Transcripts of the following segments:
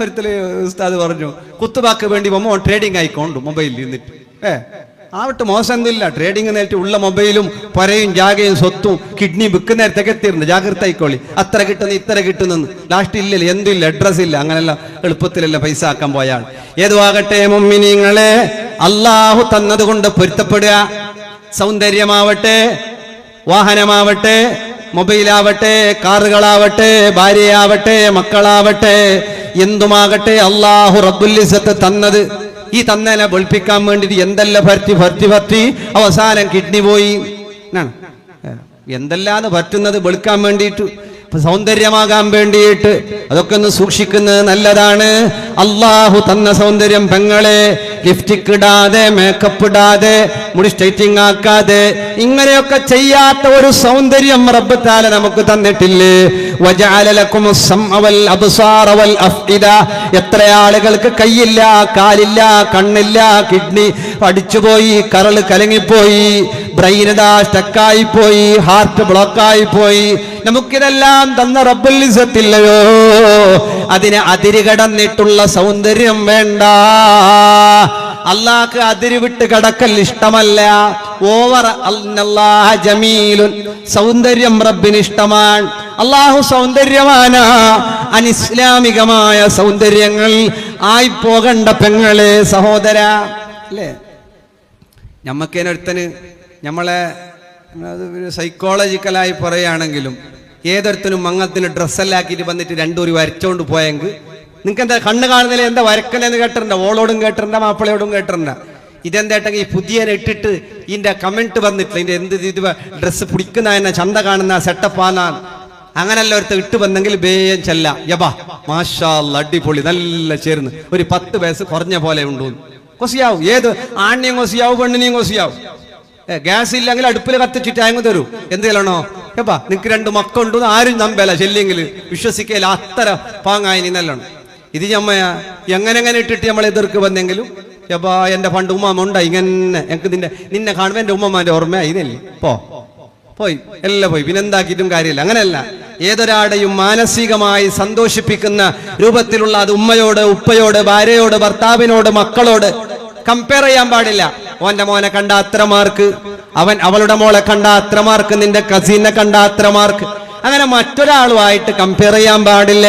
ഒരിക്കല് ഉസ്താദ് പറഞ്ഞു കുത്തുബാക്ക് വേണ്ടി പോകുമ്പോൾ ട്രേഡിംഗ് ആയിക്കോണ്ടു മൊബൈലിൽ നിന്നിട്ട് ആവട്ടെ മോശം ഒന്നുമില്ല. ട്രേഡിംഗ് നേരിട്ട് ഉള്ള മൊബൈലും പരയും ജാഗയും സ്വത്തും കിഡ്നി വിൽക്കുന്ന നേരത്തൊക്കെ എത്തിയിരുന്നു. ജാഗ്രത ആയിക്കോളി. അത്ര കിട്ടുന്നു ഇത്ര കിട്ടുന്നെന്ന് ലാസ്റ്റ് ഇല്ലല്ലോ, എന്തില്ല, അഡ്രസ് ഇല്ല. അങ്ങനെയല്ല എളുപ്പത്തിലല്ല പൈസ ആക്കാൻ പോയാൽ. ഏതുവാകട്ടെ മുഅ്മിനീങ്ങളെ, അള്ളാഹു തന്നതുകൊണ്ട് പൊരുത്തപ്പെടുക. സൗന്ദര്യമാവട്ടെ, വാഹനമാവട്ടെ, മൊബൈലാവട്ടെ, കാറുകളാവട്ടെ, ഭാര്യയാവട്ടെ, മക്കളാവട്ടെ, എന്തുമാകട്ടെ അള്ളാഹു റബ്ബുൽ ഇസ്സത്ത് തന്നത്. ഈ തന്നനെ വെളുപ്പിക്കാൻ വേണ്ടിട്ട് എന്തെല്ലാം ഭർത്തി അവസാനം കിഡ്നി പോയി. എന്തെല്ലാന്ന് പറ്റുന്നത് വെളുക്കാൻ വേണ്ടിയിട്ട്, സൗന്ദര്യമാകാൻ വേണ്ടിയിട്ട്. അതൊക്കെ ഒന്ന് സൂക്ഷിക്കുന്നത് നല്ലതാണ്. അള്ളാഹു തന്ന സൗന്ദര്യം പെങ്ങളെ ലിപ്സ്റ്റിക് ഇടാതെ, മേക്കപ്പ് ഇടാതെ, മുടി സ്ട്രൈറ്റിംഗ് ആക്കാതെ, ഇങ്ങനെയൊക്കെ ചെയ്യാത്ത ഒരു സൗന്ദര്യം റബ്ബ് തആല നമുക്ക് തന്നിട്ടില്ലേ? വജഅല ലക്കുമുസ് സമഅ വൽ അബ്സാറ വൽ അഫ്ഇദ. എത്ര ആളുകൾക്ക് കൈയില്ല, കാലില്ല, കണ്ണില്ല, കിഡ്നി അടിച്ചുപോയി, കരള് കലങ്ങിപ്പോയി, ബ്രെയിൻ സ്റ്റക്കായി പോയി, ഹാർട്ട് ബ്ലോക്കായി പോയി. നമുക്കിതെല്ലാം തന്ന റബ്ബുൽ ഇസ്സത്തില്ലയോ? അതിന് അതിരുകടന്നിട്ടുള്ള സൗന്ദര്യം വേണ്ട. അള്ളാഹ്ക്ക് അതിര് വിട്ട് കടക്കൽ ഇഷ്ടമല്ല. ഓവർ അല്ലാഹ ജമീലുൻ, സൗന്ദര്യം റബ്ബിന് ഇഷ്ടമാണ്. അള്ളാഹു സൗന്ദര്യവാനാ. അനിസ്ലാമികമായ സൗന്ദര്യങ്ങൾ ആയി പോകണ്ട പെങ്ങളെ, സഹോദര. അല്ലേ, ഞമ്മക്കേനൊരുത്തന് നമ്മളെ സൈക്കോളജിക്കലായി പറയുകയാണെങ്കിലും ഏതൊരുത്തനും മങ്ങത്തിന് ഡ്രസ്സെല്ലാക്കിയിട്ട് വന്നിട്ട് രണ്ടൂരി വരച്ചോണ്ട് പോയെങ്കിൽ നിങ്ങൾക്ക് എന്താ കണ്ണ് കാണുന്നില്ല, എന്താ വരക്കലെന്ന് കേട്ടിട്ടുണ്ട? ഓളോടും കേട്ടിട്ടുണ്ട, മാപ്പിളയോടും കേട്ടിട്ടുണ്ട. ഇതെന്തായിട്ടെങ്കിൽ ഈ പുതിയ ഇട്ടിട്ട് ഇതിന്റെ കമന്റ് വന്നിട്ടില്ല, ഇതിന്റെ എന്ത് ഇത് ഡ്രസ്സ് പിടിക്കുന്ന എന്നെ ചന്ത കാണുന്ന സെറ്റപ്പാന്നാ. അങ്ങനല്ല ഒരുത്ത ഇട്ട് വന്നെങ്കിൽ വേഗം ചെല്ല, യബാ മാഷാ അല്ലാഹ് അടിപൊളി, നല്ല ചേർന്ന് ഒരു 10 വയസ്സ് കുറഞ്ഞ പോലെ ഉണ്ടോ കൊസിയാവും. ഏത് ആണിനെയും കൊസിയാവും, പെണ്ണിനെയും കൊസിയാവും. ഗ്യാസ് ഇല്ലെങ്കിൽ അടുപ്പിൽ കത്തിച്ചിട്ട് അങ്ങ് തരൂ. എന്തെല്ലാണോ ഏപ്പാ നിനക്ക് 2 മക്കളുണ്ട്, ആരും നമ്പല ചെല്ലെങ്കിൽ വിശ്വസിക്കല, അത്ര പാങ്ങായി നിന്നല്ലാണ്. ഇത് ഞമ്മയ എങ്ങനെ ഇട്ടിട്ട് നമ്മൾ എതിർക്ക് വന്നെങ്കിലും യപ്പാ എന്റെ പണ്ട് ഉമ്മാമ ഉണ്ടായി ഇങ്ങനെ, എനിക്ക് നിന്നെ കാണുമ്പോ എന്റെ ഉമ്മമാന്റെ ഓർമ്മയായി ഇതല്ലേ, പോയി എല്ലാം പോയി, പിന്നെന്താക്കിയിട്ടും കാര്യമില്ല. അങ്ങനെയല്ല, ഏതൊരാടെയും മാനസികമായി സന്തോഷിപ്പിക്കുന്ന രൂപത്തിലുള്ള അത് ഉമ്മയോട്, ഉപ്പയോട്, ഭാര്യയോട്, ഭർത്താവിനോട്, മക്കളോട് കമ്പയർ ചെയ്യാൻ പാടില്ല. ഓന്റെ മോനെ കണ്ട അത്ര മാർക്ക്, അവളുടെ മോളെ കണ്ട അത്ര മാർക്ക്, നിന്റെ കസിനെ കണ്ട അത്ര മാർക്ക്, അങ്ങനെ മറ്റൊരാളുമായിട്ട് കമ്പയർ ചെയ്യാൻ പാടില്ല.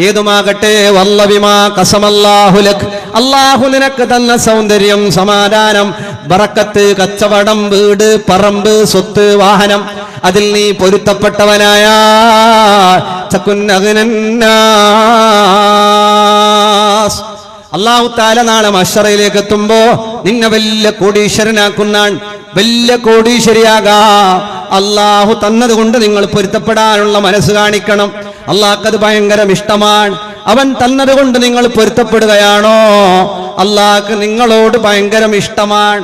ഏതുമാകട്ടെ, വല്ലവിമാ ഖസമല്ലാഹു ലക്, അല്ലാഹു നിനക്ക് തന്ന സൗന്ദര്യം, സമാധാനം, ബറക്കത്ത്, കച്ചവടം, വീട്, പറമ്പ്, സ്വത്ത്, വാഹനം, അതിൽ നീ പൊരുത്തപ്പെട്ടവനായ അല്ലാഹു തആല നാളെ മഹ്ശറയിലേക്ക് എത്തുമ്പോ നിന്നെ വലിയ കോടീശ്വരനാക്കുന്നാൻ, വലിയ കോടീശ്വരിയാകാ. അള്ളാഹു തന്നത് കൊണ്ട് നിങ്ങൾ പൊരുത്തപ്പെടാനുള്ള മനസ്സ് കാണിക്കണം. അള്ളാഹ്ക്കത് ഭയങ്കര ഇഷ്ടമാണ്. അവൻ തന്നത് കൊണ്ട് നിങ്ങൾ പൊരുത്തപ്പെടുകയാണോ? അള്ളാഹ്ക്ക് നിങ്ങളോട് ഭയങ്കര ഇഷ്ടമാണ്.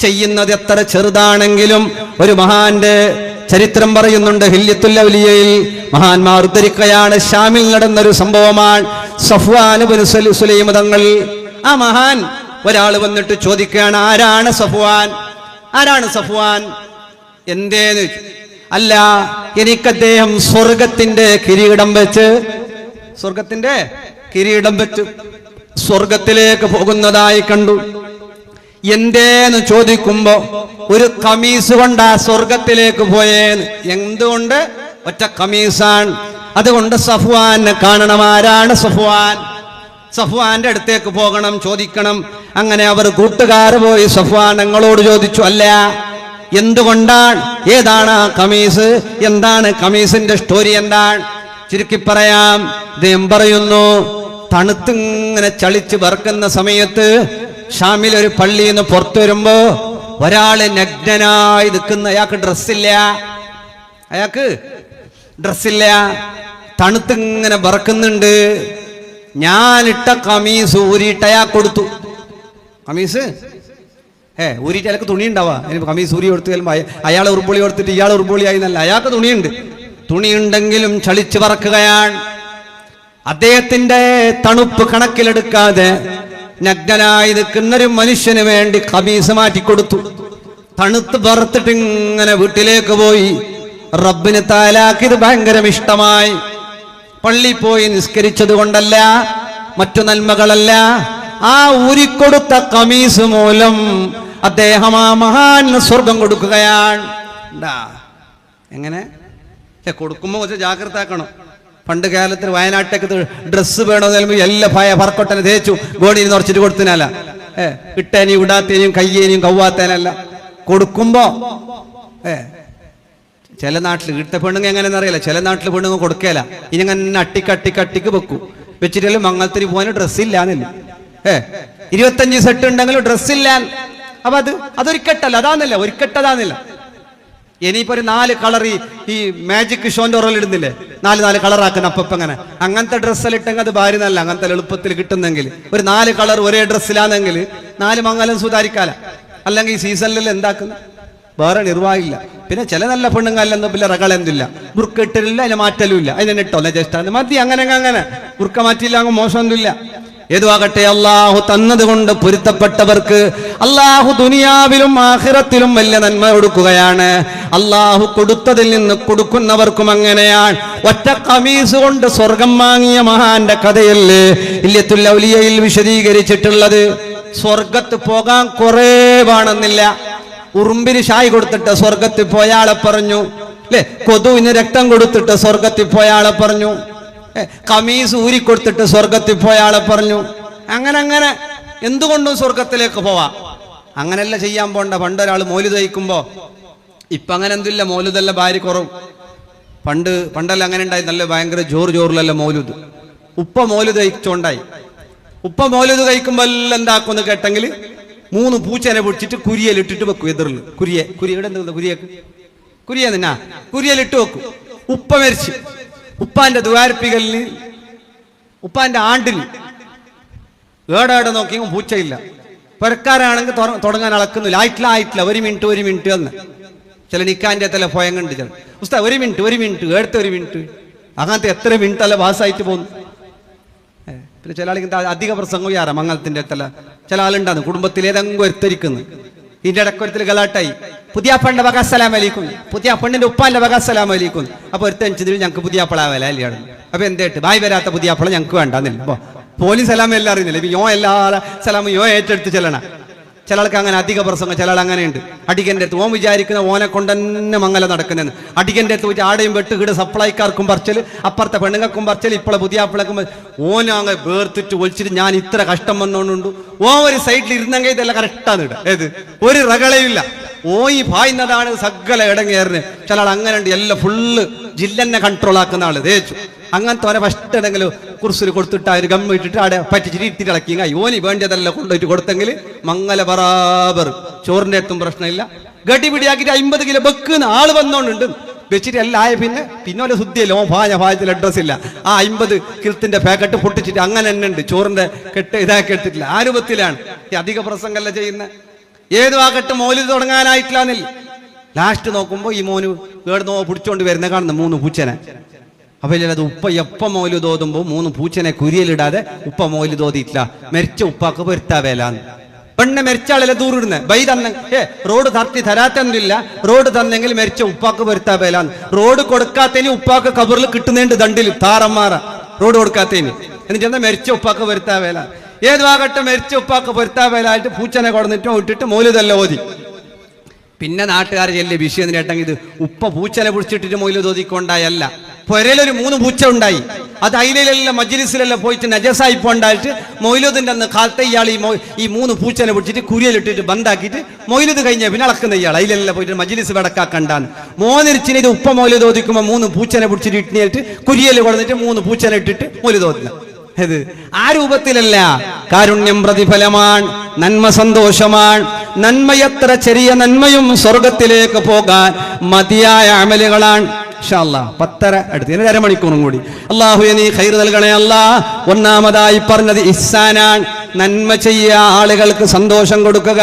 ചെയ്യുന്നത് എത്ര ചെറുതാണെങ്കിലും, ഒരു മഹാന്റെ ചരിത്രം പറയുന്നുണ്ട് ഹില്യത്തുൽ ഔലിയയിൽ, മഹാന്മാർ ഉദ്ധരിക്കുകയാണ്, ഷാമിൽ നടന്നൊരു സംഭവമാണ്. സഫ്വാൻ ഇബ്നു സുലൈം തങ്ങൾ, ആ മഹാൻ ഒരാൾ വന്നിട്ട് ചോദിക്കുകയാണ്, ആരാണ് സഫ്വാൻ? ആരാണ് സഫ്വാൻ? എന്തേന്ന്? അല്ല, എനിക്ക് അദ്ദേഹം സ്വർഗത്തിന്റെ കിരീടം വെച്ച് സ്വർഗത്തിലേക്ക് പോകുന്നതായി കണ്ടു. എന്തേന്ന് ചോദിക്കുമ്പോ ഒരു കമീസ് കൊണ്ടാ സ്വർഗത്തിലേക്ക് പോയേന്ന്. എന്തുകൊണ്ട്? ഒറ്റ കമീസാണ്. അതുകൊണ്ട് സഫ്വാനെ കാണണം. ആരാണ് സഫ്വാൻ? സഫ്വാന്റെ അടുത്തേക്ക് പോകണം, ചോദിക്കണം. അങ്ങനെ അവർ കൂട്ടുകാർ പോയി സഫ്വാൻ ഞങ്ങളോട് ചോദിച്ചു, അല്ല എന്തുകൊണ്ടാണ്, ഏതാണ് ആ കമീസ്, എന്താണ് കമീസിന്റെ സ്റ്റോറി, എന്താണ്? ചുരുക്കി പറയാം, അദ്ദേഹം പറയുന്നു, തണുത്തിങ്ങനെ ചളിച്ച് വറക്കുന്ന സമയത്ത് ഷാമിൽ ഒരു പള്ളിയിൽ നിന്ന് പുറത്തു വരുമ്പോ ഒരാള് നഗ്നനായി നിൽക്കുന്ന, അയാൾക്ക് ഡ്രസ്സില്ല, തണുത്തിങ്ങനെ വറക്കുന്നുണ്ട്. ഞാനിട്ട കമീസ് ഊരിയിട്ട് അയാൾക്ക് കൊടുത്തു. കമീസ് ഊരിയിട്ട് അയാൾക്ക് തുണി ഉണ്ടാവാ. കമീസ് ഊരി കൊടുത്തു അയാൾ ഉറുമ്പൊളി കൊടുത്തിട്ട് ഇയാൾ ഉറുമ്പൊളിയായി എന്നല്ല, അയാൾക്ക് തുണിയുണ്ടെങ്കിലും ചളിച്ച് പറക്കുകയാണ്. അദ്ദേഹത്തിന്റെ തണുപ്പ് കണക്കിലെടുക്കാതെ നഗ്നനായി നിൽക്കുന്നൊരു മനുഷ്യന് വേണ്ടി കമീസ് മാറ്റിക്കൊടുത്തു. തണുത്ത് പറത്തിട്ട് ഇങ്ങനെ വീട്ടിലേക്ക് പോയി. റബ്ബിന് തആലാക്ക് ഇത് ഭയങ്കര ഇഷ്ടമായി. പള്ളി പോയി നിസ്കരിച്ചത് കൊണ്ടല്ല, മറ്റു നന്മകളല്ല. ആ ഊരിക്കൊടുത്ത കമീസ് മൂലം അദ്ദേഹം ആ മഹാൻ സ്വർഗം കൊടുക്കുകയാണ്. എങ്ങനെ കൊടുക്കുമ്പോൾ കുറച്ച് ജാഗ്രത ആക്കണം. പണ്ട് കേരളത്തിൽ വയനാട്ടേക്ക് ഡ്രസ്സ് വേണമെന്ന് പറയുമ്പോൾ എല്ലാ പറക്കൊട്ടനെ തേച്ചു ഗോണിയിൽ നിറച്ചിട്ട് കൊടുത്തിനല്ല. ഇട്ടേനെയും ഇടാത്തേനെയും കയ്യേനെയും കവ്വാത്തേനല്ല കൊടുക്കുമ്പോ. ചില നാട്ടിൽ ഇട്ട പെണ്ണുങ്ങ എങ്ങനെയെന്ന് അറിയില്ല. ചില നാട്ടിൽ പെണ്ണുങ്ങ കൊടുക്കല. ഇനി അങ്ങനെ അട്ടിക്ക് വെക്കും. വെച്ചിട്ടല്ലേ മംഗളത്തിന് പോകാൻ ഡ്രസ്സില്ലാന്നില്ല. 25 സെറ്റ് ഉണ്ടെങ്കിലും ഡ്രസ്സില്ല. അപ്പൊ അതൊരു കെട്ടല്ല, അതാന്നില്ല, ഒരു കെട്ടതാന്നില്ല. ഇനിയിപ്പോ ഒരു 4 കളർ ഈ മാജിക് ഷോന്റെ ഉറൽ ഇടുന്നില്ലേ, 4 കളറാക്കുന്ന അപ്പം അങ്ങനെ അങ്ങനത്തെ ഡ്രസ്സെല്ലാം ഇട്ടെങ്കിൽ അത് ഭാര്യ നല്ല അങ്ങനത്തെ എളുപ്പത്തിൽ കിട്ടുന്നെങ്കിൽ ഒരു 4 കളർ ഒരേ ഡ്രസ്സിലാണെങ്കിൽ 4 മംഗലം സുധാരിക്കാല. അല്ലെങ്കിൽ ഈ സീസണിലെല്ലാം എന്താക്കുന്നു വേറെ നിർവാഹമില്ല. പിന്നെ ചില നല്ല പെണ്ണുങ്ങളെന്ന് പിന്നെ റകളെന്തില്ല, ബുർക്ക ഇട്ടില്ല, അതിനെ മാറ്റലും ഇല്ല, അതിനെ ഇട്ടോല്ല ജസ്റ്റ് മതി. അങ്ങനെ ബുർക്ക മാറ്റിയില്ല, അങ്ങ് മോശമൊന്നുമില്ല. ഏതുവാകട്ടെ അള്ളാഹു തന്നത് കൊണ്ട് പൊരുത്തപ്പെട്ടവർക്ക് അള്ളാഹു ദുനിയാവിലും ആഖിറത്തിലും വലിയ നന്മ കൊടുക്കുകയാണ്. അള്ളാഹു കൊടുത്തതിൽ നിന്ന് കൊടുക്കുന്നവർക്കും അങ്ങനെയാണ്. ഒറ്റ കമീസ് കൊണ്ട് സ്വർഗം വാങ്ങിയ മഹാന്റെ കഥയല്ലേ ഇല്യത്തുൽ ഔലിയയിൽ വിശദീകരിച്ചിട്ടുള്ളത്. സ്വർഗത്ത് പോകാൻ കുറേ വേണമെന്നില്ല. ഉറുമ്പിന് ഷായി കൊടുത്തിട്ട് സ്വർഗത്തിൽ പോയാളെ പറഞ്ഞു അല്ലെ, കൊതുവിന് രക്തം കൊടുത്തിട്ട് സ്വർഗത്തിൽ പോയാളെ പറഞ്ഞു, കമീസ് ഊരിക്കൊടുത്തിട്ട് സ്വർഗത്തിൽ പോയാളെ പറഞ്ഞു. അങ്ങനെ എന്തുകൊണ്ടും സ്വർഗത്തിലേക്ക് പോവാം. അങ്ങനെയല്ല ചെയ്യാൻ പോണ്ട. പണ്ടൊരാൾ മൗലിദ് കഴിക്കുമ്പോ, ഇപ്പൊ അങ്ങനെ എന്തില്ല, മൗലിദല്ല ഭാര്യ കുറവ്. പണ്ടല്ല അങ്ങനെ ഉണ്ടായി, നല്ല ഭയങ്കര ജോറിലല്ല മൗലിദ്. ഉപ്പ മൗലിദ് കഴിച്ചോണ്ടായി. ഉപ്പ മൗലിദ് കഴിക്കുമ്പോ എല്ലാം എന്താക്കുമെന്ന് കേട്ടെങ്കിൽ 3 പൂച്ചനെ പിടിച്ചിട്ട് കുരിയലിട്ടിട്ട് വെക്കും. എതിറിൽ കുരിയുടെ എന്താ കുരിയ നിന്നാ കുരിയലിട്ട് വെക്കും. ഉപ്പ മരിച്ചു. ഉപ്പാന്റെ ദ്വാരപ്പികളിൽ ഉപ്പാന്റെ ആണ്ടിൽ ഏടാടെ നോക്കിയും പൂച്ചയില്ല. പുരക്കാരാണെങ്കിൽ തുടങ്ങാൻ അളക്കുന്നില്ല. ആയിട്ടില്ല 1 മിനിറ്റ് എന്ന്. ചില നിക്കാന്റെ തല പോയം കണ്ട് ചില ഉസ്താ 1 മിനിറ്റ് എടുത്ത 1 മിനിറ്റ് അങ്ങനത്തെ എത്ര മിനിറ്റ് അല്ല പാസ്സായിട്ട് പോകുന്നു. പിന്നെ ചില ആളിങ്ങനെ അധിക പ്രസംഗം ചെയ്യാറ മംഗളത്തിന്റെ തല. ചില ആളുണ്ടാന്ന് കുടുംബത്തിൽ ഏതെങ്കിലും ഒരുത്തരിക്കുന്നു. ഇതിന്റെ ഇടക്കൊരത്തിൽ ഗലാട്ടായി, പുതിയാപ്പന്റെ വക അസ്സലാമു അലൈക്കും, പുതിയ പെണ്ണിന്റെ ഉപ്പാന്റെ വക അസ്സലാമു അലൈക്കും. അപ്പൊ ഒരുത്തനുസരിച്ച് ഞങ്ങൾക്ക് പുതിയാപ്പളാവല അല്ലാണ്. അപ്പൊ എന്തേട്ട് ബായ് വരാത്ത പുതിയാപ്പള ഞങ്ങൾക്ക് വേണ്ടെന്നില്ല. പോലീസ് സലാം എല്ലാം അറിയുന്നില്ല. ഇപ്പൊ യോ എല്ലാ സലാമും യോ ഏറ്റെടുത്ത് ചെല്ലണ. ചില ആൾക്ക് അങ്ങനെ അധിക പ്രസംഗം, ചില ആൾ അങ്ങനെയുണ്ട്. അടിക്കൻ്റെ അടുത്ത് ഓൻ വിചാരിക്കുന്ന ഓനെ കൊണ്ട് തന്നെ മംഗലം നടക്കുന്നതെന്ന്. അടിക്കൻ്റെ അടുത്ത് പോയിട്ട് ആടെയും വെട്ട് കീട് സപ്ലൈക്കാർക്കും പറിച്ചൽ, അപ്പുറത്തെ പെണ്ണുങ്ങൾക്കും പറിച്ചൽ, ഇപ്പോളെ പുതിയാപ്പിളക്കും ഓനങ്ങ് വേർത്തിട്ട് ഒളിച്ചിട്ട് ഞാൻ ഇത്ര കഷ്ടം വന്നോണ്ടുണ്ട്. ഓ ഒരു സൈഡിൽ ഇരുന്നെങ്കിൽ ഇതെല്ലാം കറക്റ്റാണ് ഇട. ഏത് ഒരു റകളയില്ല. ഓ ഈ പായുന്നതാണ് സകല ഇടങ്ങേറിന്. ചില ആൾ അങ്ങനെ ഉണ്ട്. എല്ലാം ഫുള്ള് ജില്ലന്നെ കൺട്രോൾ ആക്കുന്ന ആള് തേച്ചു. അങ്ങനത്തെ ഓനെ ഫസ്റ്റ് എടെങ്കിലും കുറിച്ചിൽ കൊടുത്തിട്ട് ഒരു ഗമ്മ ഇട്ടിട്ട് അവിടെ പറ്റിച്ചിട്ട് ഇട്ടിട്ട് ഇളക്കി ഓനി വേണ്ടിയതെല്ലാം കൊണ്ടുപോയിട്ട് കൊടുത്തെങ്കിൽ മംഗല ബറാബർ. ചോറിന്റെ അടുത്തും പ്രശ്നമില്ല. ഗടി പിടിയാക്കിയിട്ട് 50 കിലോ വെക്കുന്ന ആള് വന്നോണ്ടുണ്ട്. വെച്ചിട്ട് എല്ലാം ആയ പിന്നെ ഒരു ശുദ്ധിയല്ല. ഓ ഭാജത്തിൽ അഡ്രസ് ഇല്ല. ആ 50 കിലത്തിന്റെ പാക്കറ്റ് പൊട്ടിച്ചിട്ട് അങ്ങനെ തന്നെ ഉണ്ട്. ചോറിന്റെ കെട്ട് ഇതാക്കി എടുത്തിട്ടില്ല. ആ രൂപത്തിലാണ് ഈ അധിക പ്രസംഗമല്ല ചെയ്യുന്നത്. ഏതു ആകട്ടെ മൗലിദ് തുടങ്ങാനായിട്ടില്ല. ലാസ്റ്റ് നോക്കുമ്പോ ഈ മോന് കേടുന്നോ പിടിച്ചോണ്ട് വരുന്ന കാണുന്ന 3 പൂച്ചനെ. അപ്പൊ അത് ഉപ്പ എപ്പം മൗലിദ് ഓതുമ്പോ 3 പൂച്ചനെ കുരിയലിടാതെ ഉപ്പ മൗലിദ് ഓതിയിട്ടില്ല. മരിച്ച ഉപ്പാക്ക് പൊരുത്താവേലാന്ന്. പെണ്ണെ മരിച്ച ആളല്ലേ ദൂരിടുന്നേ. ബൈ തന്നെ റോഡ് തരാത്തൊന്നുമില്ല. റോഡ് തന്നെങ്കിൽ മരിച്ച ഉപ്പാക്ക് പൊരുത്താവേലാന്ന്. റോഡ് കൊടുക്കാത്തതിന് ഉപ്പാക്ക് കബറിൽ കിട്ടുന്നുണ്ട് ദണ്ടിൽ താറന്മാറ. റോഡ് കൊടുക്കാത്തതിന് എന്നിട്ട് മരിച്ച ഉപ്പാക്ക് പൊരുത്താവേല. ഏതുവാകട്ടെ മരിച്ച ഉപ്പാക്ക് പൊരുത്താവേലായിട്ട് പൂച്ചനെ കൊടുന്നിട്ടോ ഇട്ടിട്ട് മൗലിദെല്ലാം ഓതി. പിന്നെ നാട്ടുകാർ ചെല്ലിയ വിഷയം കേട്ടെങ്കിൽ ഇത് ഉപ്പ പൂച്ചനെ പിടിച്ചിട്ടിട്ട് മൗലിദ് ഓതിക്കൊണ്ടായല്ല. പൊരയിലൊരു 3 പൂച്ച ഉണ്ടായി. അത് അയിലെല്ലാം മജ്ലിസിലെല്ലാം പോയിട്ട് നജസായി പോണ്ടായിട്ട് മൗലിദിന്റെ അന്ന് കാലത്തെ ഇയാൾ ഈ 3 പൂച്ചനെ പിടിച്ചിട്ട് കുരിയലിട്ടിട്ട് ബന്ധാക്കിയിട്ട് മൗലിദ് കഴിഞ്ഞ പിന്നെ അളക്കുന്ന ഇയാൾ അയിലെല്ലാം പോയിട്ട് മജ്ലിസ് വെടക്കാക്കണ്ടാന്ന്. മോനിരിച്ചിന് ഇത് ഉപ്പ മൗലിദ് ഓതിക്കുമ്പോൾ 3 പൂച്ചനെ പിടിച്ചിട്ട് ഇട്ടിട്ട് കുരിയൽ കൊടുത്തിട്ട് 3 പൂച്ചനെ ഇട്ടിട്ട് മൗലിദ് ഓതില്ല. ഇത് ആ രൂപത്തിലല്ല. കാരുണ്യം പ്രതിഫലമാണ്, നന്മ സന്തോഷമാണ്. നന്മയത്ര ചെറിയ നന്മയും സ്വർഗത്തിലേക്ക് പോകാൻ മതിയായ അമലുകളാണ്. 10:30 അടുത്ത് 1.5 മണിക്കൂറും കൂടി. അള്ളാഹു നീ ഖൈർ നൽകണേ അല്ലാ. ഒന്നാമതായി പറഞ്ഞത് ഇഹ്സാനാൻ, നന്മ ചെയ്യുക, ആളുകൾക്ക് സന്തോഷം കൊടുക്കുക.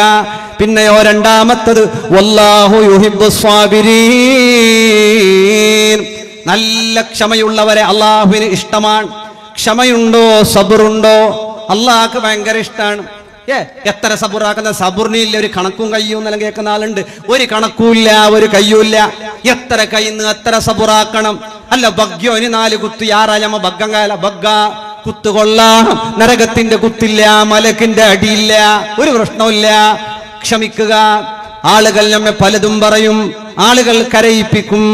പിന്നെയോ രണ്ടാമത്തത് വല്ലാഹു യുഹിബ്ബുസ് സ്വാബിരീൻ, നല്ല ക്ഷമയുള്ളവരെ അള്ളാഹുവിന് ഇഷ്ടമാണ്. ക്ഷമയുണ്ടോ, സബറുണ്ടോ, അള്ളാഹ്ക്ക് ഭയങ്കര ഇഷ്ടമാണ്. എത്ര സബുറാക്കുന്ന സബുറിനില്ല ഒരു കണക്കും കയ്യും എന്നെല്ലാം കേൾക്കുന്ന ആളുണ്ട്. ഒരു കണക്കൂല്ല, ഒരു കയ്യൂല്ല. എത്ര കയ്യുന്ന് എത്ര സബുറാക്കണം. അല്ല ബഗ്യോന് 4 കുത്തു യാറായമ്മ ബഗ്ഗങ്കാല ബഗ്ഗ കുത്തുകൊള്ളാം, നരകത്തിന്റെ കുത്തില്ല, മലക്കിന്റെ അടിയില്ല, ഒരു പ്രശ്നമില്ല. ക്ഷമിക്കുക. ആളുകൾ നമ്മെ പലതും പറയും, ആളുകൾ കരയിപ്പിക്കും,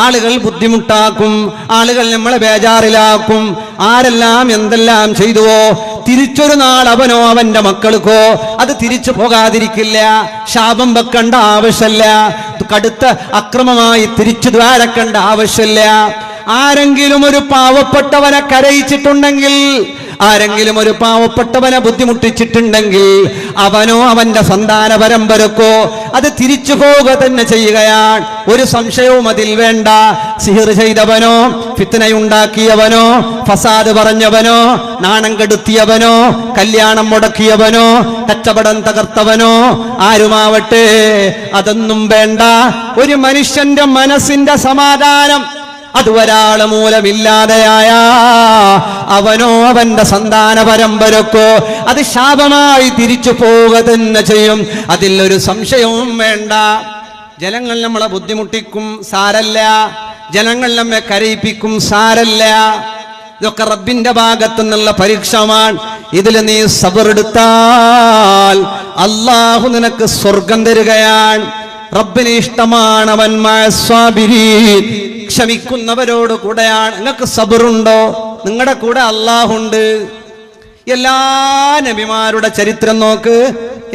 ആളുകൾ ബുദ്ധിമുട്ടാക്കും, ആളുകൾ നമ്മളെ ബേജാറിലാക്കും. ആരെല്ലാം എന്തെല്ലാം ചെയ്തുവോ തിരിച്ചൊരു നാൾ അവനോ അവന്റെ മക്കൾക്കോ അത് തിരിച്ചു പോകാതിരിക്കില്ല. ശാപം വെക്കേണ്ട ആവശ്യമില്ല, കടുത്ത അക്രമമായി തിരിച്ചു ദ്വാരക്കേണ്ട ആവശ്യമില്ല. ആരെങ്കിലും ഒരു പാവപ്പെട്ടവനെ കരയിച്ചിട്ടുണ്ടെങ്കിൽ, ആരെങ്കിലും ഒരു പാവപ്പെട്ടവനെ ബുദ്ധിമുട്ടിച്ചിട്ടുണ്ടെങ്കിൽ അവനോ അവന്റെ സന്താന പരമ്പരക്കോ അത് തിരിച്ചു പോവുക തന്നെ ചെയ്യുകയാണ്. ഒരു സംശയവും അതിൽ വേണ്ട. സിഹിർ ചെയ്തവനോ, ഫിത്നയുണ്ടാക്കിയവനോ, ഫസാദ് പറഞ്ഞവനോ, നാണം കെടുത്തിയവനോ, കല്യാണം മുടക്കിയവനോ, കച്ചവടം തകർത്തവനോ ആരുമാവട്ടെ, അതൊന്നും വേണ്ട. ഒരു മനുഷ്യന്റെ മനസ്സിന്റെ സമാധാനം അത് ഒരാള് മൂലമില്ലാതെയായ അവനോ അവന്റെ സന്താന പരമ്പരക്കോ അത് ശാപമായി തിരിച്ചു പോവുക തന്നെ ചെയ്യും. അതിലൊരു സംശയവും വേണ്ട. ജനങ്ങൾ നമ്മളെ ബുദ്ധിമുട്ടിക്കും, സാരല്ല. ജനങ്ങൾ നമ്മെ കരയിപ്പിക്കും, സാരല്ല. ഇതൊക്കെ റബ്ബിന്റെ ഭാഗത്തു നിന്നുള്ള പരീക്ഷമാണ്. ഇതിൽ നീ സബറെടുത്താൽ അല്ലാഹു നിനക്ക് സ്വർഗം തരികയാണ്. റബ്ബിന് ഇഷ്ടമാണ് അവൻ മഅസ്സാബിരീൻ, ക്ഷമിക്കുന്നവരോട് കൂടെയാണ്. നിങ്ങൾക്ക് സബറുണ്ടോ? നിങ്ങളുടെ കൂടെ അല്ലാഹുണ്ട്. എല്ലാ നബിമാരുടെ ചരിത്രം നോക്ക്,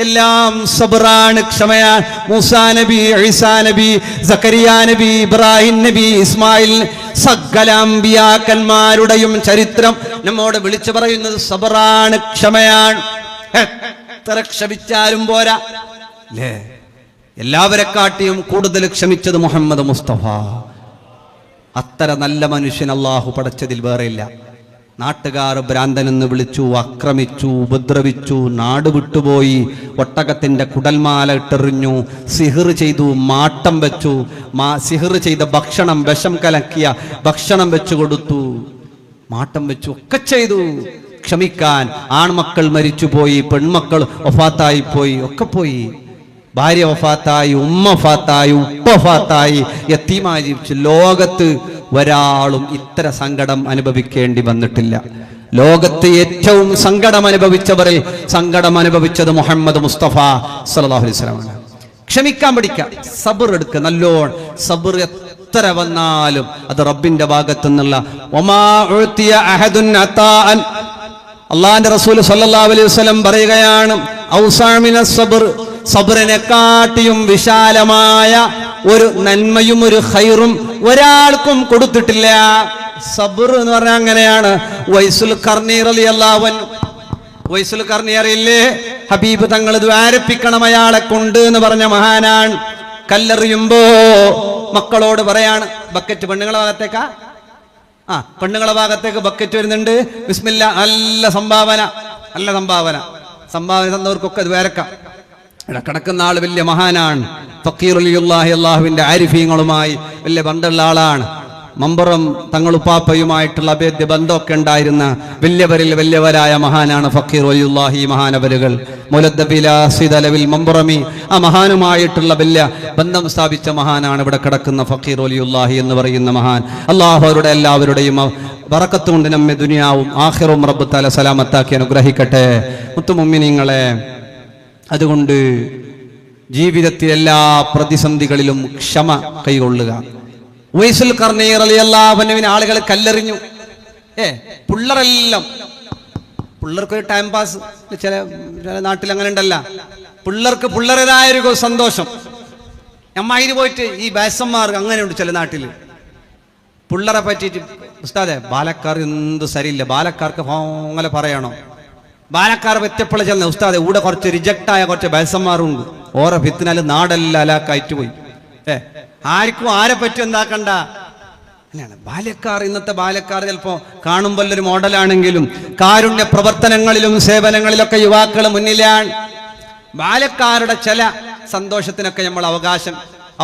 എല്ലാം സബറാണ്, ക്ഷമയാണ്. മൂസാ നബി, ഈസാ നബി, സക്കരിയ നബി, ഇബ്രാഹിം നബി, ഇസ്മായിൽ, സകല അമ്പിയാക്കന്മാരുടെയും ചരിത്രം നമ്മോട് വിളിച്ചു പറയുന്നത് സബറാണ്, ക്ഷമയാണ്. എത്ര ക്ഷമിച്ചാലും പോരാ അല്ലേ? എല്ലാവരെക്കാട്ടിയും കൂടുതൽ ക്ഷമിച്ചത് മുഹമ്മദ് മുസ്തഫ. അത്ര നല്ല മനുഷ്യൻ അല്ലാഹു പടച്ചതിൽ വേറെയില്ല. നാട്ടുകാർ ഭ്രാന്തനെന്ന് വിളിച്ചു, ആക്രമിച്ചു, ഉപദ്രവിച്ചു, നാട് വിട്ടുപോയി, ഒട്ടകത്തിന്റെ കുടൽമാല ഇട്ടെറിഞ്ഞു, സിഹിർ ചെയ്തു, മാട്ടം വെച്ചു, സിഹിർ ചെയ്ത ഭക്ഷണം, വിഷം കലക്കിയ ഭക്ഷണം വെച്ചു കൊടുത്തു, മാട്ടം വെച്ചു, ഒക്കെ ചെയ്തു. ക്ഷമിക്കാൻ ആൺമക്കൾ മരിച്ചുപോയി, പെൺമക്കൾ വഫാത്തായി പോയി, ഒക്കെ പോയി. ഭാര്യ വഫാത്തായി, ഉമ്മ വഫാത്തായി, ഉപ്പ വഫാത്തായി, യത്തീമായി ജീവിച്ചു. ലോകത്ത് ഒരാളും ഇത്ര സങ്കടം അനുഭവിക്കേണ്ടി വന്നിട്ടില്ല. ലോകത്ത് ഏറ്റവും സങ്കടം അനുഭവിച്ചവരിൽ സങ്കടം അനുഭവിച്ചത് മുഹമ്മദ് മുസ്തഫ സല്ലല്ലാഹു അലൈഹി വസല്ലം. ക്ഷമിക്കാൻ പഠിക്കുക, സബർ എടുക്കുക നല്ലോണം. സബർ എത്ര വന്നാലും അത് റബ്ബിന്റെ ഭാഗത്തു നിന്നുള്ള. അള്ളാന്റെ റസൂൽ സല്ലല്ലാഹു അലൈഹി വസല്ലം പറയുകയാണ്, സബറിനെക്കാട്ടിയും വിശാലമായ ഒരു നന്മയും ഒരു ഖൈറും ഒരാൾക്കും കൊടുത്തിട്ടില്ല. സബർ എന്ന് പറഞ്ഞാൽ അങ്ങനെയാണ്. വൈസുൽ ഖർനി റളിയല്ലാഹു അൻഹു, വൈസുൽ ഖർനി അറിയില്ലേ? ഹബീബ് തങ്ങൾ ദ്വാരപ്പിക്കണം അയാളെ കൊണ്ട് എന്ന് പറഞ്ഞ മഹാനാണ്. കല്ലെറിയുമ്പോ മക്കളോട് പറയാണ്, ബക്കറ്റ് പെണ്ണുങ്ങളെ ഭാഗത്തേക്കാ, പെണ്ണുങ്ങളെ ഭാഗത്തേക്ക് ബക്കറ്റ് വരുന്നുണ്ട്, ബിസ്മില്ലാ, നല്ല സംഭാവന, നല്ല സംഭാവന. സംഭാവന തന്നവർക്കൊക്കെ ഇത് വേരക്കാം. കിടക്കുന്ന ആള് വലിയ മഹാനാണ്, ഫക്കീറുലിയുല്ലാഹി, അല്ലാഹുവിന്റെ ആരിഫീങ്ങളുമായി വലിയ ബന്ധമുള്ള ആളാണ്. മമ്പുറം തങ്ങളുപ്പാപ്പയുമായിട്ടുള്ള അഭേദ്യ ബന്ധമൊക്കെ ഉണ്ടായിരുന്ന വലിയവരിൽ വലിയവരായ മഹാനാണ് ഫക്കീർ വലിയുല്ലാഹി മഹാനവരുകൾ. മുലദ്ദബിലാസിദലവിൽ മമ്പുറമി, ആ മഹാനുമായിട്ടുള്ള വലിയ ബന്ധം സ്ഥാപിച്ച മഹാനാണ് ഇവിടെ കിടക്കുന്ന ഫക്കീർ വലിയുല്ലാഹി എന്ന് പറയുന്ന മഹാൻ. അല്ലാഹു അവരുടെ എല്ലാവരുടെയും ബറക്കത്ത് കൊണ്ട് നമ്മെ ദുനിയാവും ആഖിറവും റബ്ബ് തആല സലാമത്താക്കി അനുഗ്രഹിക്കട്ടെ. മുത്തുമുഅ്മിനീങ്ങളെ, അതുകൊണ്ട് ജീവിതത്തിൽ എല്ലാ പ്രതിസന്ധികളിലും ക്ഷമ കൈകൊള്ളുക. വൈസുൽ ഖർനി റളിയല്ലാഹു അൻഹുവിനെ ആളുകൾ കല്ലെറിഞ്ഞു. പിള്ളേരെല്ലാം, പിള്ളേർക്കൊരു ടൈം പാസ്, ചില നാട്ടിൽ അങ്ങനെ ഉണ്ടല്ല, പിള്ളേർക്ക് പിള്ളേരുടേതായൊരു സന്തോഷം. അമ്മായിന് പോയിട്ട് ഈ ബാസന്മാർ അങ്ങനെയുണ്ട് ചില നാട്ടിൽ. പിള്ളേരെ പറ്റിയിട്ട് ഉസ്താദെ ബാലക്കാർ എന്ത് സരിയില്ല, ബാലക്കാർക്ക് അങ്ങനെ പറയണോ, ബാലക്കാർ വെറ്റപ്പള ചെന്ന ഉസ്താദെ ഇവിടെ കുറച്ച് റിജക്റ്റായ കുറച്ച് ബാസന്മാരുണ്ട്, ഓരോ ഭിത്തിനാല് നാടെല്ലാം അലാക്കായിട്ട് പോയി. ആർക്കും ആരെ പറ്റി എന്താക്കണ്ട. അങ്ങനെയാണ് ബാല്യക്കാർ. ഇന്നത്തെ ബാല്യക്കാർ ചിലപ്പോൾ കാണുമ്പോൾ ഒരു മോഡലാണെങ്കിലും കാരുണ്യ പ്രവർത്തനങ്ങളിലും സേവനങ്ങളിലൊക്കെ യുവാക്കൾ മുന്നിലാണ്. ബാല്യക്കാരുടെ ചില സന്തോഷത്തിനൊക്കെ നമ്മൾ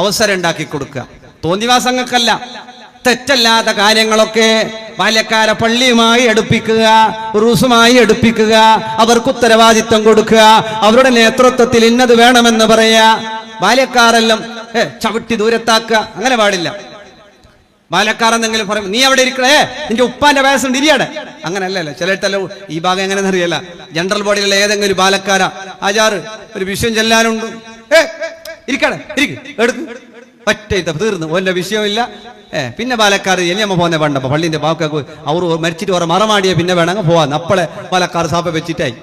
അവസരം ഉണ്ടാക്കി കൊടുക്കുക. തോന്നിവാസങ്ങൾക്കല്ല, തെറ്റല്ലാത്ത കാര്യങ്ങളൊക്കെ ബാല്യക്കാരെ പള്ളിയുമായി എടുപ്പിക്കുക, ഉറൂസുമായി എടുപ്പിക്കുക, അവർക്ക് ഉത്തരവാദിത്വം കൊടുക്കുക, അവരുടെ നേതൃത്വത്തിൽ ഇന്നത് വേണമെന്ന് പറയുക. ബാല്യക്കാരെല്ലാം ചവിട്ടി ദൂരത്താക്കുക, അങ്ങനെ പാടില്ല. ബാലക്കാരെന്തെങ്കിലും പറയും, നീ അവിടെ ഇരിക്കണേ, നിന്റെ ഉപ്പാന്റെ വയസ്സുണ്ട് ഇരിയാടെ. അങ്ങനല്ലല്ലോ ചിലയിടത്തല്ലോ ഈ ഭാഗം എങ്ങനെയെന്ന് അറിയില്ല. ജനറൽ ബോഡിയിലുള്ള ഏതെങ്കിലും ബാലക്കാര ആചാറ് ഒരു വിഷയം ചെല്ലാനുണ്ട്, ഇരിക്കടെ എടുക്ക് ഒറ്റ തീർന്നു, ഓന്റെ വിഷയമില്ല. പിന്നെ ബാലക്കാർ എലിയമ്മ പോകുന്ന വേണ്ടപ്പോ പള്ളിന്റെ ബാക്കൊക്കെ അവർ മരിച്ചിട്ട് ഓരോ മറമാടിയ പിന്നെ വേണമെങ്കിൽ പോവാന്ന്. അപ്പളെ ബാലക്കാർ സാപ്പ വെച്ചിട്ടായി.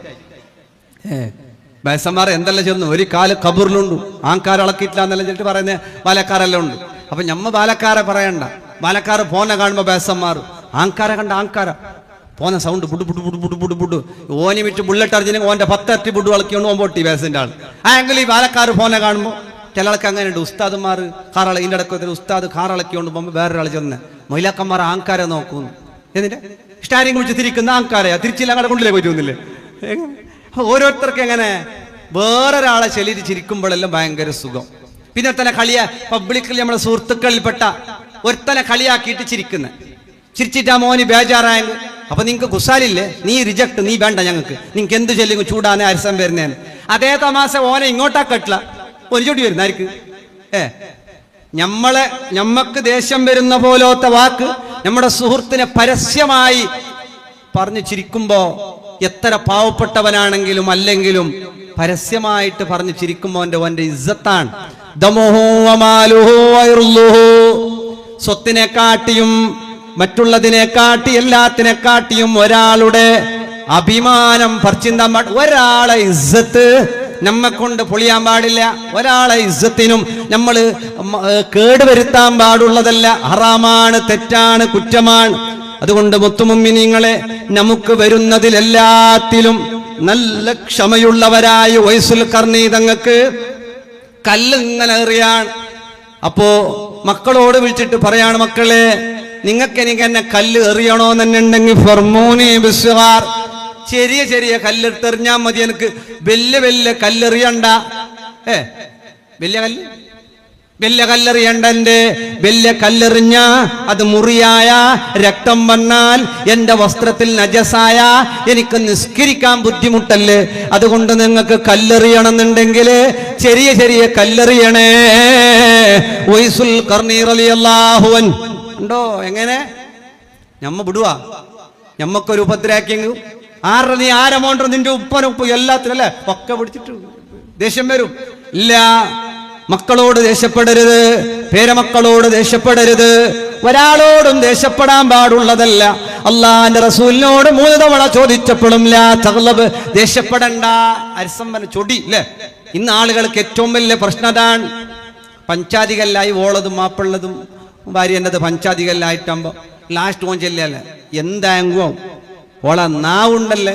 ബേസന്മാരെ എന്തെല്ലാം ചെന്നു, ഒരു കാല് കബൂറിലുണ്ട്, ആൾക്കാർ ഇളക്കിയിട്ടില്ല എന്നെല്ലാം ചെല്ലിട്ട് പറയുന്ന ബാലക്കാരെല്ലാം ഉണ്ട്. അപ്പൊ ഞമ്മ ബാലക്കാരെ പറയണ്ട. ബാലക്കാർ പോന്നെ കാണുമ്പോ ബേസന്മാർ ആൾക്കാരെ കണ്ട ആൾക്കാര പോന്ന സൗണ്ട് ബുഡു ബുഡു ബുഡു ബുഡു ബുഡു ബുഡു ഓനി വിട്ട് ബുള്ളറ്റ് അടിച്ചില്ലെങ്കിൽ ഓന്റെ 10 അരട്ടി ബുഡു ഇളക്കിയോണ്ട് ഓമ്പോട്ടി ബേസിന്റെ ആൾ. ആയെങ്കിൽ ഈ ബാലക്കാർ പോന്നെ കാണുമ്പോ ചിലർക്ക് അങ്ങനെയുണ്ട്. ഉസ്താദുമാർ കാറള ഇതിൻ്റെ ഇടയ്ക്ക് ഉസ്താദ് കാറിളക്കിക്കൊണ്ട് പോകുമ്പോൾ വേറൊരാൾ ചെന്ന് മൊയിലാക്കന്മാർ ആൾക്കാരെ നോക്കുന്നു. എന്നിട്ട് സ്റ്റാരിങ് വിളിച്ച് തിരിക്കുന്ന ആൾക്കാരെ തിരിച്ചില്ല അങ്ങടെ കൊണ്ടിലേ പറ്റുന്നില്ലേ. ഓരോരുത്തർക്ക് എങ്ങനെ വേറൊരാളെ ചെല്ലിട്ട് ചിരിക്കുമ്പോഴെല്ലാം ഭയങ്കര സുഖം. പിന്നെ തന്നെ പബ്ലിക്കിൽ നമ്മുടെ സുഹൃത്തുക്കളിൽപ്പെട്ട ഒരുത്തനെ കളിയാക്കിയിട്ട് ചിരിച്ചിട്ടാ മോന് ബേജാറായെങ്കിൽ അപ്പൊ നിങ്ങക്ക് കുസാലില്ലേ, നീ റിജക്ട്, നീ വേണ്ട, ഞങ്ങൾക്ക് നിങ്ങൾക്ക് എന്ത് ചെല്ലിങ്ങ് ചൂടാന്ന് അരസം വരുന്നേന്ന്. അതേ തമാശ ഓനെ ഇങ്ങോട്ടാ കട്ടില്ല ഒരു ചൊടി വരുന്ന ആർക്ക്. ഞമ്മക്ക് ദേഷ്യം വരുന്ന പോലത്തെ വാക്ക് നമ്മുടെ സുഹൃത്തിനെ പരസ്യമായി പറഞ്ഞു ചിരിക്കുമ്പോ എത്ര പാവപ്പെട്ടവനാണെങ്കിലും അല്ലെങ്കിലും പരസ്യമായിട്ട് പറഞ്ഞു ചിരിക്കുമ്പോ ഓന്റെ ഇസ്സത്താണ്. സ്വത്തിനെക്കാട്ടിയും മറ്റുള്ളതിനെക്കാട്ടി എല്ലാത്തിനെക്കാട്ടിയും ഒരാളുടെ അഭിമാനം പറിച്ചിന്താൻ ഒരാളെ ഇസ്സത്ത് നമ്മെ കൊണ്ട് പൊളിയാൻ പാടില്ല. ഒരാളെ ഇസ്സത്തിനും നമ്മൾ കേടുവരുത്താൻ പാടുള്ളതല്ല. ഹറാമാണ്, തെറ്റാണ്, കുറ്റമാണ്. അതുകൊണ്ട് മുത്തുമുമ്മിനീങ്ങളെ നമുക്ക് വരുന്നതിലെല്ലാത്തിലും നല്ല ക്ഷമയുള്ളവരായ വൈസുൽ ഖർനി തങ്ങൾക്ക് കല്ലിങ്ങനെ എറിയാണ്. അപ്പോ മക്കളോട് വിളിച്ചിട്ട് പറയാണ്, മക്കളെ നിങ്ങൾക്ക് എനിക്ക് എന്നെ കല്ല് എറിയണോന്നുണ്ടെങ്കിൽ ഫർമൂനി ബിസ്വാർ, ചെറിയ ചെറിയ കല്ലെടുത്തെറിഞ്ഞാ മതി, എനിക്ക് വലിയ വലിയ കല്ലെറിയണ്ട. വലിയ കല്ലെറിയണ്ട. എന്റെ വലിയ കല്ലെറിഞ്ഞ അത് മുറിയായ രക്തം വന്നാൽ എന്റെ വസ്ത്രത്തിൽ നജസായ എനിക്ക് നിസ്കരിക്കാൻ ബുദ്ധിമുട്ടല്ലേ. അതുകൊണ്ട് നിങ്ങൾക്ക് കല്ലെറിയണമെന്നുണ്ടെങ്കിൽ ചെറിയ ചെറിയ കല്ലെറിയണേ. വൈസുൽ ഖർനി റളിയല്ലാഹു അൻഹു ഉണ്ടോ? എങ്ങനെ ഞമ്മ വിടുവാ? ഞമ്മക്കൊരു ഉപദ്രാക്കിയെങ്കിൽ നീ ആരമോണ്ടോ നിന്റെ ഉപ്പനൊപ്പ് എല്ലാത്തിനും അല്ലേ ഒക്കെ പിടിച്ചിട്ട് ദേഷ്യം വരും. ഇല്ല, മക്കളോട് ദേഷ്യപ്പെടരുത്, പേരമക്കളോട് ദേഷ്യപ്പെടരുത്, ഒരാളോടും ദേഷ്യപ്പെടാൻ പാടുള്ളതല്ല. അള്ളാന്റെ റസൂലിനോട് 3 തവണ ചോദിച്ചപ്പോഴും ലാ തഗ്ലബ്, ദേഷ്യപ്പെടണ്ട. അരിസമ്പന ചൊടി അല്ലേ. ഇന്ന് ആളുകൾക്ക് ഏറ്റവും വലിയ പ്രശ്നം അതാണ്. പഞ്ചാധികല്ലായി ഓളതും മാപ്പിള്ളതും ഭാര്യ എന്നത് പഞ്ചാധികല്ലായിട്ടാകുമ്പോ ലാസ്റ്റ് ഓൻ ചെല്ലല്ലേ എന്താകും ഓള നാവുണ്ടല്ലേ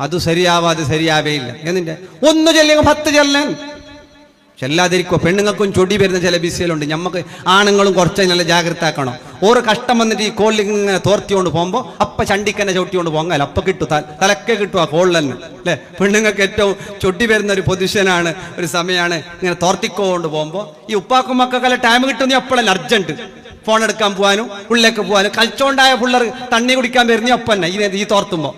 അത് ശരിയാവാതെ ശരിയാവേയില്ല. എന്നിന്റെ ഒന്ന് ചെല്ലിയ 10 ചെല്ലാൻ ചെല്ലാതിരിക്കുക. പെണ്ണുങ്ങൾക്കും ചൊടി വരുന്ന ചില ബിസിയിലുണ്ട്. നമുക്ക് ആണുങ്ങളും കുറച്ച് നല്ല ജാഗ്രത ആക്കണം. ഓരോ കഷ്ടം വന്നിട്ട് ഈ കോളിൽ ഇങ്ങനെ തോർത്തിക്കൊണ്ട് പോകുമ്പോൾ അപ്പ ചണ്ടിക്കന്നെ ചവിട്ടിക്കൊണ്ട് പോകാൻ അപ്പ കിട്ടും, തലക്കെ കിട്ടും ആ കോളിൽ തന്നെ അല്ലേ. പെണ്ണുങ്ങൾക്ക് ഏറ്റവും ചൊടി വരുന്ന ഒരു പൊസിഷനാണ്, ഒരു സമയമാണ് ഇങ്ങനെ തോർത്തിക്കൊണ്ട് പോകുമ്പോൾ. ഈ ഉപ്പാക്കും മക്കൾക്കെല്ലാം ടൈം കിട്ടുന്ന അപ്പോഴല്ല അർജന്റ് ഫോൺ എടുക്കാൻ പോകാനും ഉള്ളിലേക്ക് പോകാനും. കളിച്ചോണ്ടായ പിള്ളേർ തണ്ണി കുടിക്കാൻ വരുന്ന ഒപ്പന്നെ ഈ തോർത്തുമ്പോൾ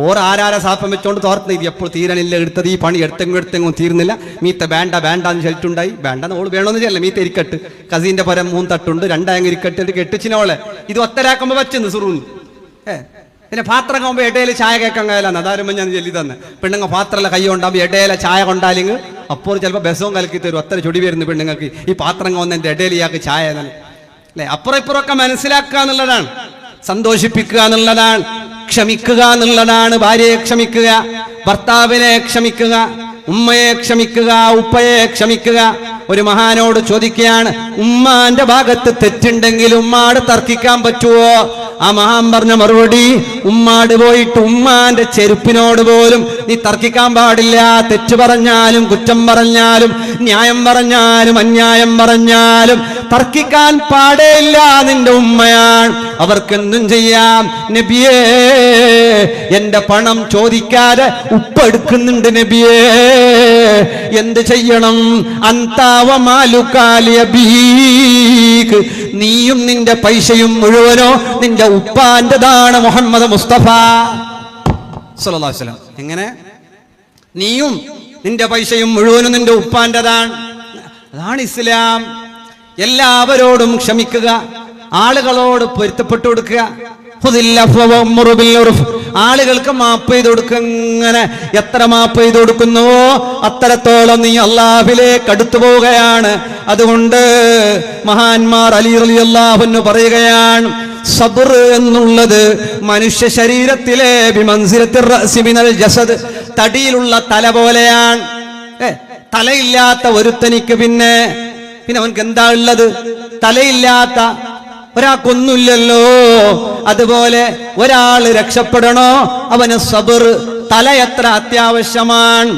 ഓരാരാര സാപ്പം വെച്ചോണ്ട് തോർത്തുന്ന ഇത് എപ്പോൾ തീരണില്ല. എടുത്തത് ഈ പണി എടുത്തെങ്ങും തീർന്നില്ല. മീത്ത വേണ്ട വേണ്ടാന്ന് ചെല്ലിട്ടുണ്ടായി. വേണ്ടെന്ന് ഓള് വേണമെന്ന് ചെല്ല. മീത്ത ഇരിക്കട്ട് കസീന്റെ പരം 3 തട്ടുണ്ട് 2 ഇരിക്കട്ട് കെട്ടിച്ചിനോളെ ഇത് ഒത്തരാക്കുമ്പോ വെച്ചെന്ന് സുറുന്ന്. പിന്നെ പാത്രം ആകുമ്പോൾ ഇടയിൽ ചായ കേൾക്കാൻ കഴിയില്ല. അതാരും ഞാൻ ചെല്ലി തന്നെ. പെണ്ണുങ്ങൾ പാത്രമല്ല കൈ കൊണ്ടാകുമ്പോൾ ഇടയിലെ ചായ കൊണ്ടാലെങ്കിൽ അപ്പോൾ ചിലപ്പോൾ ബസവും കലക്കി തരും. അത്ര ചൊടി വരുന്നു പെണ്ണുങ്ങൾക്ക്. ഈ പാത്രം കൊന്നെൻ്റെ ഇടയിൽ ഇയാൾക്ക് ചായ അല്ലേ. അപ്പുറം ഇപ്പുറമൊക്കെ മനസ്സിലാക്കുക എന്നുള്ളതാണ്, സന്തോഷിപ്പിക്കുക എന്നുള്ളതാണ്, ക്ഷമിക്കുക എന്നുള്ളതാണ്. ഭാര്യയെ ക്ഷമിക്കുക, ഭർത്താവിനെ ക്ഷമിക്കുക, ഉമ്മയെ ക്ഷമിക്കുക, ഉപ്പയെ ക്ഷമിക്കുക. ഒരു മഹാനോട് ചോദിക്കുകയാണ്, ഉമ്മാന്റെ ഭാഗത്ത് തെറ്റുണ്ടെങ്കിൽ ഉമ്മാട് തർക്കിക്കാൻ പറ്റുമോ? ആ മഹാൻ പറഞ്ഞ മറുപടി, ഉമ്മാട് പോയിട്ട് ഉമ്മാന്റെ ചെരുപ്പിനോട് പോലും നീ തർക്കിക്കാൻ പാടില്ല. തെറ്റ് പറഞ്ഞാലും കുറ്റം പറഞ്ഞാലും ന്യായം പറഞ്ഞാലും അന്യായം പറഞ്ഞാലും തർക്കിക്കാൻ പാടില്ല. നിന്റെ ഉമ്മയാണ്, അവർക്കെന്തും ചെയ്യാം. നബിയേ, എന്റെ പണം ചോദിക്കാതെ ഉപ്പ എടുക്കുന്നുണ്ട് നബിയേ, എന്ത് ചെയ്യണം? നീയും നിന്റെ പൈസയും മുഴുവനോ നിന്റെ ഉപ്പാന്റെതാണ്. മുഹമ്മദ് മുസ്തഫ സ്വല്ലല്ലാഹു അലൈഹി വസല്ലം. എങ്ങനെ? നീയും നിന്റെ പൈസയും മുഴുവനും നിന്റെ ഉപ്പാന്റെതാണ്. അതാണ് ഇസ്ലാം. എല്ലാവരോടും ക്ഷമിക്കുക. ആളുകളോട് പൊരുത്തപ്പെട്ടു കൊടുക്കുക. ആളുകൾക്ക് മാപ്പ് ചെയ്ത് കൊടുക്കുക. ഇങ്ങനെ എത്ര മാപ്പ് ചെയ്ത് കൊടുക്കുന്നുവോ അത്രത്തോളം നീ അല്ലാഹുവിലേക്ക് അടുത്തു പോവുകയാണ്. അതുകൊണ്ട് മഹാന്മാർ അലി റളിയല്ലാഹു അൻഹു പറയുകയാണ്, സബ്ർ എന്നുള്ളത് മനുഷ്യ ശരീരത്തിലെ ബിമൻസിലത്തിർ റഅസി മിനൽ ജസദ്, തടിയിലുള്ള തല പോലെയാണ്. തലയില്ലാത്ത ഒരുത്തനിക്ക് പിന്നെ അവൻക്ക് എന്താ ഉള്ളത്? തലയില്ലാത്ത ഒരാൾക്കൊന്നുമില്ലല്ലോ. അതുപോലെ ഒരാൾ രക്ഷപ്പെടണോ, അവന് സബ്ർ, തല എത്ര അത്യാവശ്യമാണ്,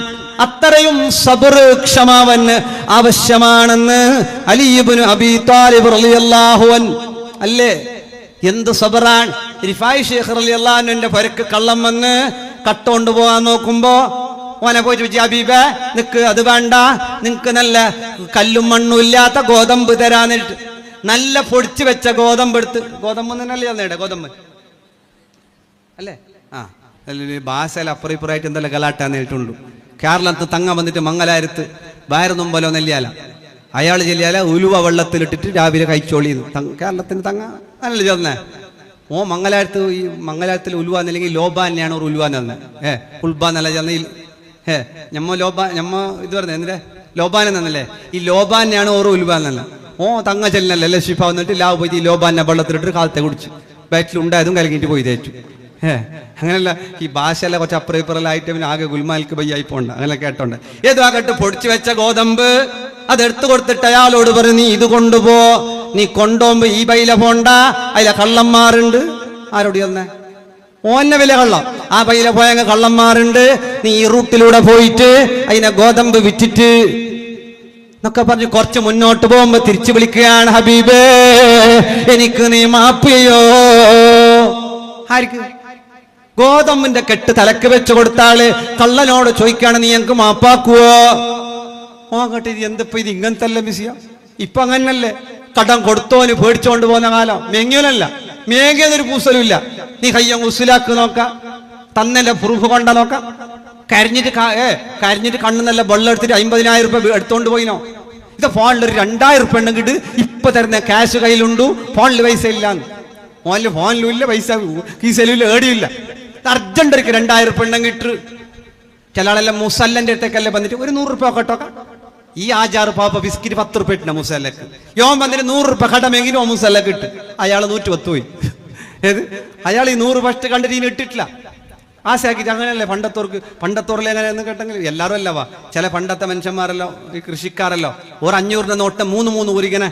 അത്രയും സബ്ർ, ക്ഷമാവന് ആവശ്യമാണെന്ന് അലി ഇബ്നു അബീ ത്വാലിബ് റളിയല്ലാഹു അൻഹു അല്ലേ. എന്ത് സബറാൻ. റിഫായി ശൈഖ് റളിയല്ലാഹു അൻഹുവിന്റെ പരക്ക് കള്ളം വന്ന് കട്ടുകൊണ്ട് പോകാൻ നോക്കുമ്പോ ഓനെ പോയിട്ട് ചോദിച്ചു, ഹബീബേ നിക്ക് അത് വേണ്ട, നിനക്ക് നല്ല കല്ലും മണ്ണും ഇല്ലാത്ത ഗോതമ്പ് തരാന്നിട്ട് നല്ല പൊടിച്ചു വെച്ച ഗോതമ്പ് എടുത്ത്, ഗോതമ്പ് തന്നെയല്ലേ തന്നേടെ, ഗോതമ്പ് അല്ലേ? ഭാഷയിൽ അപ്പുറം ഇപ്പുറമായിട്ട് എന്തെല്ലാം ഗലാട്ടാന്ന് കേട്ടുണ്ട്. കേരളത്ത് തങ്ങ വന്നിട്ട് മംഗലാരത്ത് വയറ് മുമ്പലോ നെല്ലിയാല, അയാൾ ചെല്ലിയാല ഉലുവ വെള്ളത്തിലിട്ടിട്ട് രാവിലെ കഴിച്ചോളിന്ന്. കേരളത്തിന് തങ്ങ അല്ലല്ലോ ചേർന്നേ. മംഗലാരത്ത്, ഈ മംഗലാരത്തിൽ ഉലുവ എന്നല്ലെങ്കിൽ ലോബാൻ തന്നെയാണ് ഒരു ഉലുവ എന്ന് പറഞ്ഞത്. ഉൽബാൻ എന്നല്ല ചേർന്ന ഞമ്മ ലോബാൻ, ഞമ്മ ഇത് പറഞ്ഞത് എന്തിന്റെ ലോബാൻ എന്നല്ലേ, ഈ ലോബാനെയാണ് ഓരോ ഉലുവ എന്നല്ല. തങ്ങ ചെല്ലല്ലേ അല്ലെ ഷിഫ വന്നിട്ട് ലാവ് പോയിട്ട് ഈ ലോബാനെ വെള്ളത്തിലിട്ട് കാലത്തെ കുടിച്ച് ബാറ്റിലുണ്ടായതും കലങ്ങിയിട്ട് പോയി തേച്ചു. അങ്ങനെയല്ല, ഈ ഭാഷയല്ല കുറച്ച് അപ്പുറം ഇപ്പുറലായിട്ട് പിന്നെ ആകെ ഗുൽമാൽക്ക് ബയ്യായി പോണ്ട. അങ്ങനെ കേട്ടോണ്ട് ഏതാകട്ടെ പൊടിച്ചു വെച്ച ഗോതമ്പ് അതെടുത്തു കൊടുത്തിട്ട് അയാളോട് പറഞ്ഞു, നീ ഇത് കൊണ്ടുപോ, നീ കൊണ്ടുപോകുമ്പോ ഈ ബൈല പോണ്ട, അതിലെ കള്ളന്മാരുണ്ട്. ആരോട് ചെന്നേ? ഓന്നെ വില കള്ളം. ആ ബൈല പോയ കള്ളന്മാരുണ്ട്, നീ ഈ റൂട്ടിലൂടെ പോയിട്ട് അതിനെ ഗോതമ്പ് വിറ്റിട്ട് എന്നൊക്കെ പറഞ്ഞ് കുറച്ച് മുന്നോട്ട് പോകുമ്പോ തിരിച്ചു വിളിക്കുകയാണ്, ഹബീബേ എനിക്ക് നീ മാപ്പ് ചെയ്യോ. ആർക്ക്? ഗോതമ്പിന്റെ കെട്ട് തലക്ക് വെച്ച് കൊടുത്താള് കള്ളനോട് ചോദിക്കാണ്, നീ ഞങ്ങക്ക് മാപ്പാക്കുവോ? കേട്ടി എന്തപ്പോ ഇത് ഇങ്ങനത്തെ അല്ല മിസിയ. ഇപ്പൊ അങ്ങനല്ലേ, കടം കൊടുത്തോന് പേടിച്ചോണ്ട് പോകുന്ന കാലം. മെങ്ങിയനല്ല, മേങ്ങിയതൊരു പൂസലുമില്ല. നീ കയ്യ ഉസിലാക്ക് നോക്കാം, തന്നല്ല പ്രൂഫ് കൊണ്ട നോക്കാം. കരഞ്ഞിട്ട് കണ്ണു നല്ല വെള്ളം എടുത്തിട്ട് 50,000 രൂപ എടുത്തോണ്ട് പോയിനോ? ഇത് ഫോണിൽ ഒരു 2,000 രൂപ ഉണ്ടെങ്കിൽ ഇപ്പൊ തരുന്ന ക്യാഷ് കയ്യിലുണ്ടു, ഫോണിൽ പൈസ ഇല്ലാന്ന്. ഫോണിലും ഇല്ല, പൈസ കീസലും ഇല്ല, ഏടിയില്ല. അർജന്റ് ഒരു 2,000 രൂപ ഉണ്ടെങ്കിൽ ഇട്ട് ചില ആളെല്ലാം മുസല്ലന്റെ അടുത്തേക്കല്ലേ വന്നിട്ട് ഒരു 100 രൂപ കേട്ടോക്കാം. ഈ ആജാറ് പാപ്പ ബിസ്കിറ്റ് 10 രൂപ ഇട്ടിന മുസല്ലക്ക്. യോൻ വന്നിട്ട് 100 രൂപ കടമെങ്കിലും ഓ മുസല്ലക്ക് ഇട്ട് അയാൾ 110 പോയി. ഏത് അയാൾ ഈ 100 ഫസ്റ്റ് കണ്ടിട്ട് ഇനി ഇട്ടിട്ടില്ല, ആശയാക്കിട്ട്. അങ്ങനെയല്ലേ പണ്ടത്തോറിലെ എങ്ങനെയെന്ന് കേട്ടെങ്കിൽ എല്ലാവരും അല്ലവാ. ചില പണ്ടത്തെ മനുഷ്യന്മാരല്ലോ, ഈ കൃഷിക്കാരല്ലോ, ഒരു 500 നോട്ട് 3 ഊരിങ്ങനെ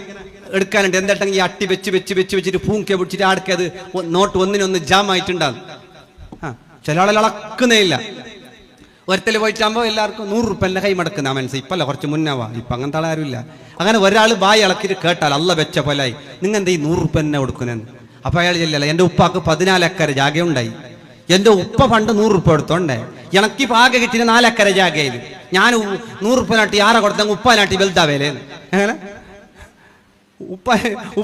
എടുക്കാനുണ്ട്. എന്താട്ടെങ്കിൽ ഈ അട്ടി വെച്ചിട്ട് പൂങ്ക പിടിച്ചിട്ട് ആടക്കത് നോട്ട് ഒന്നിനൊന്ന് ജാം ആയിട്ടുണ്ടാകും. ചില ആളെല്ലാം അളക്കുന്നേ ഇല്ല. ഒരത്തിൽ പോയിട്ടാകുമ്പോൾ എല്ലാവർക്കും 100 രൂപ എന്നെ കൈ മടക്കുന്ന മനസ്സ്. ഇപ്പല്ല, കുറച്ച് മുന്നവാ. ഇപ്പം അങ്ങനത്തെ ആളുമില്ല. അങ്ങനെ ഒരാൾ ബായി ഇളക്കിട്ട് കേട്ടാൽ അല്ല വെച്ച പോലായി, നിങ്ങൾ എന്താ ഈ 100 രൂപ എന്നെ കൊടുക്കുന്നതെന്ന്. അപ്പൊ അയാൾ ചെല്ലല്ല, എൻ്റെ ഉപ്പാക്ക് 14 ഏക്കർ ജാഗയുണ്ടായി, എൻ്റെ ഉപ്പ പണ്ട് 100 രൂപ എടുത്തോണ്ടേ, ഇണക്കി പാക കിട്ടിന് 4 ഏക്കർ ജാഗയിൽ ഞാൻ 100 രൂപ നാട്ടി ആരെ കൊടുത്തെങ്കിൽ ഉപ്പാനാട്ടി വലുതാവേലേ. അങ്ങനെ